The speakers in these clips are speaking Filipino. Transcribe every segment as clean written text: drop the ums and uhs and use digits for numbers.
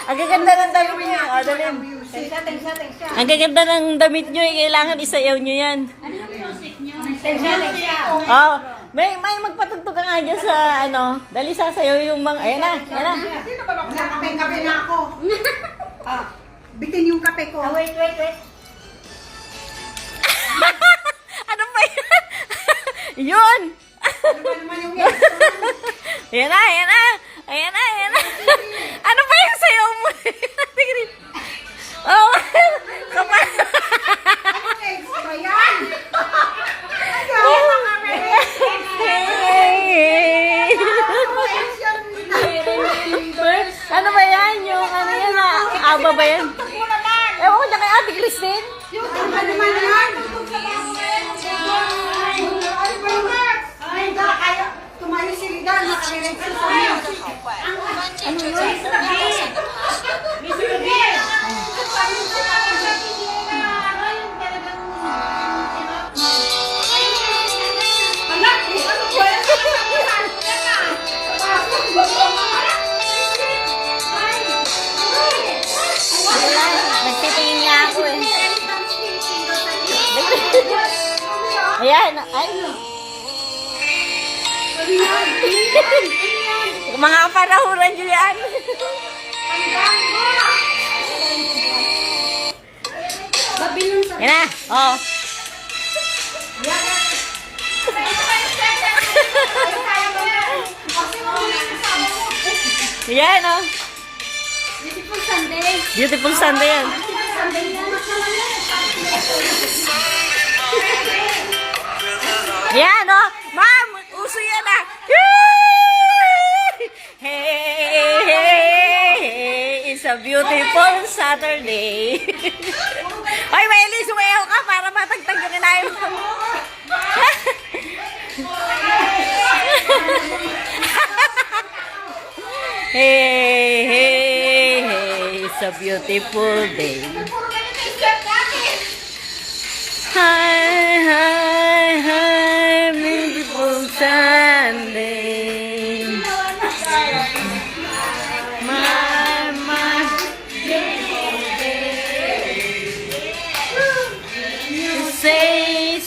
Ang gaganda ng damit niyo. O, dali. Ang gaganda ng damit niyo. Kailangan isayaw niyo yan. Oh, may magpatugtog ka nga dyan sa ano. Dali sasayaw yung mga, ayan na, ayan na. Sino ba kape na ako? Bitin yung kape ko. Wait. Ano ba yan? Yun! Ano ba naman yung yes? Ayan na, ayan na. Ayan na, ayan na. Ano ba yung sayaw mo? Tingnan. Oh, kapal. Ano extra yan? Ano ba yan? Yung ano yan na? Aba ba yan? Ewan ko niya kay Ate Christine. Ano naman yan? Ay, kaya tumayo si Rigan, nakalilig sa sayo. Ano yun? Wala, nagtitingin nga ako eh. Ayan, ay. Mga kaparahuran nyo yan. Yan na, oh. Yan, oh. Beautiful Sunday. Beautiful Sunday yan. Yan, oh. Ma'am, uso yan ah. Hey, hey, it's a beautiful Saturday. Ay, Wiley, sumayaw ka para matagtag yung kinain mo. Hey, hey, hey, it's a beautiful day. Hi, hi, hi, beautiful Sunday. My, say,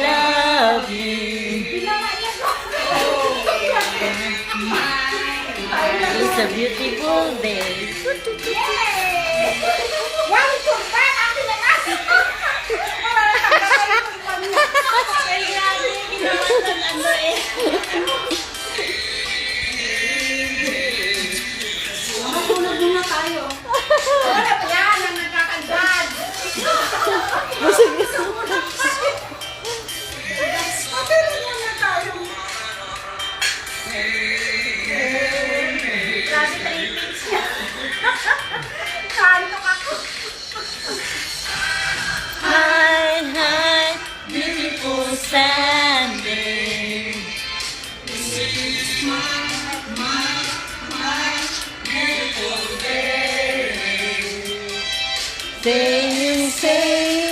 love you. It's a beautiful day. Matulog muna tayo. Wala pa yan, ang nagkakaldad. Matulog muna tayo. Grabe 3 pins niya. Kanto ako. Hi, hi, beautiful Sunday. Say.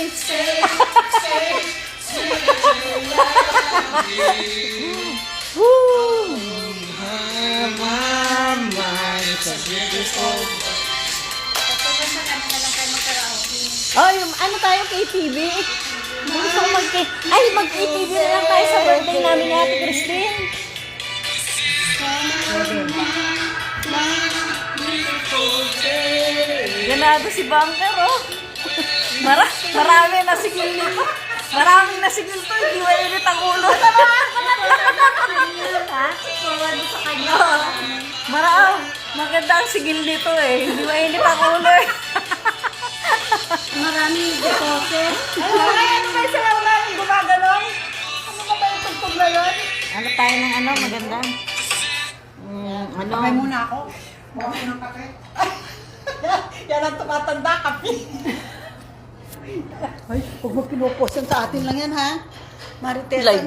Woo! Mama, it's a beautiful. Oh, yung ano tayo, KTV? Gusto ko mag-KTV na lang tayo sa birthday namin ni Ate Christine. Ganado si Bunker, oh. Marami na sigil nito. Maraming nasigil to, hindi mo init ang ulo. Maganda ang sigil nito eh. Hindi mo init ang ulo eh. Maraming deposit. Ano ba yung sayaw namin gumaganon? Ano ba ba yung tugtog na yun? Ano tayo ng ano, maganda? Ano? Kamay muna ako. Bawa ko ng kape. Yan ang tumatanda, kape. Ay, huwag mo pinupost yan sa atin lang yan, ha? Marites. Live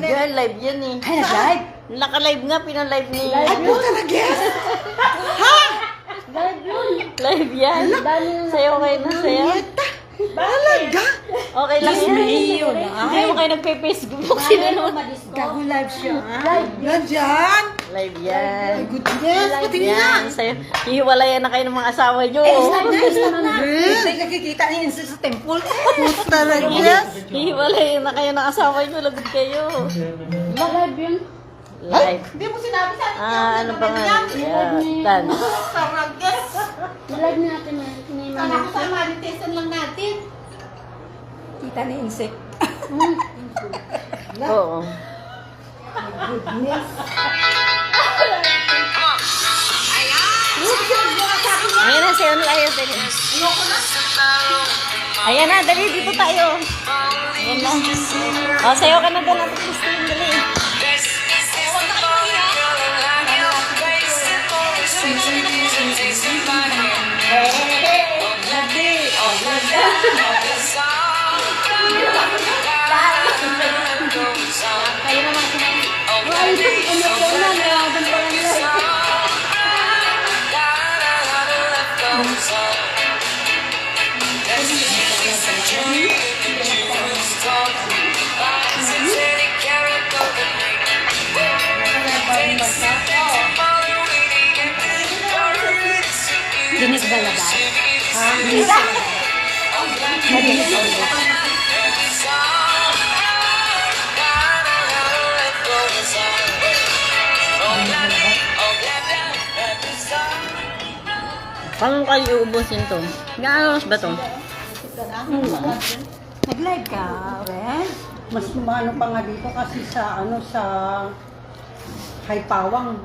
yan eh. Ay, nag-live? Naka-live nga, pinalive ni... Ay, puta na guess! Ha? Live yan. Sayo kayo na sayo. Neta. Talaga? Okay lang yan. Hindi mo kayo nagpe-Facebook. Sino naman? Gago live siya. Yan dyan. Live yan. Goodness, pati Yan, sa'yo. Hiwalayan na kayo ng mga asawa nyo. Hindi nakikita niya yun sa temple. Puto talaga. Hiwalayan na kayo ng asawa nyo. Lagot kayo. Live yun. Live. Hindi mo sinabi sa akin. Ano ba nga? Tan. Taragas. Live natin ni Sana Mama. ko sa meditation lang natin. Kita ni insect. Oo. Goodness. Ayan na, sayo na tayo. Dali. Ayan na, dali. Dito tayo. Ayan na. O, sayo ka na doon. Ate Christine, dali. Kayo naman sinabi. Ay, ano ko na, nalaban pa lang live. Dinis ba labas? Dinis ba labas? Madinis ulit. Paano kayo uubusin to? Gaano ba to? Nag-live ka, Ren? Mas maano pa nga dito kasi sa sa Haipawang.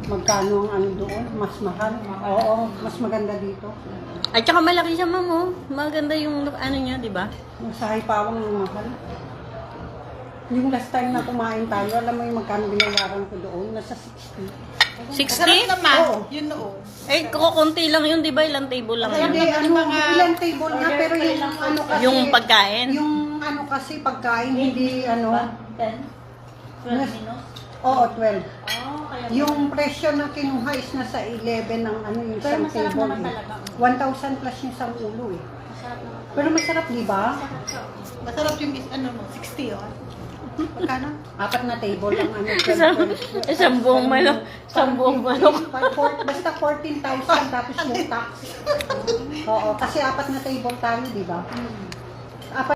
Magkano ang ano doon? Mas mahal. Oo, mas maganda dito. At saka malaki siya, ma'am, oh. Maganda yung ano niya, di ba? Yung sa Haipawang ang mahal. Yung last time na kumain tayo, alam mo yung magkano binayaran ko doon? Nasa 60. 60? Oo. Yun noon. Eh, kukunti lang yun, di ba? Ilang table lang Hindi, yun. ilang table nga, pero yung ano kasi... Yung pagkain? Yung ano kasi pagkain, hindi ano... 10? 12 minutes? Oo, 12. Oh, kaya Yung presyo na kinuha is nasa 11 ng ano yung Pero isang masarap table. naman Eh. talaga. 1,000 plus yung isang ulo eh. masarap naman. Pero masarap, di ba? Masarap yung 60 yun. Magkano? Apat na table ang ano. Isang buong manok. Isang buong manok. Basta 14,000 tapos yung tax. Oo, kasi apat na table tayo, di ba?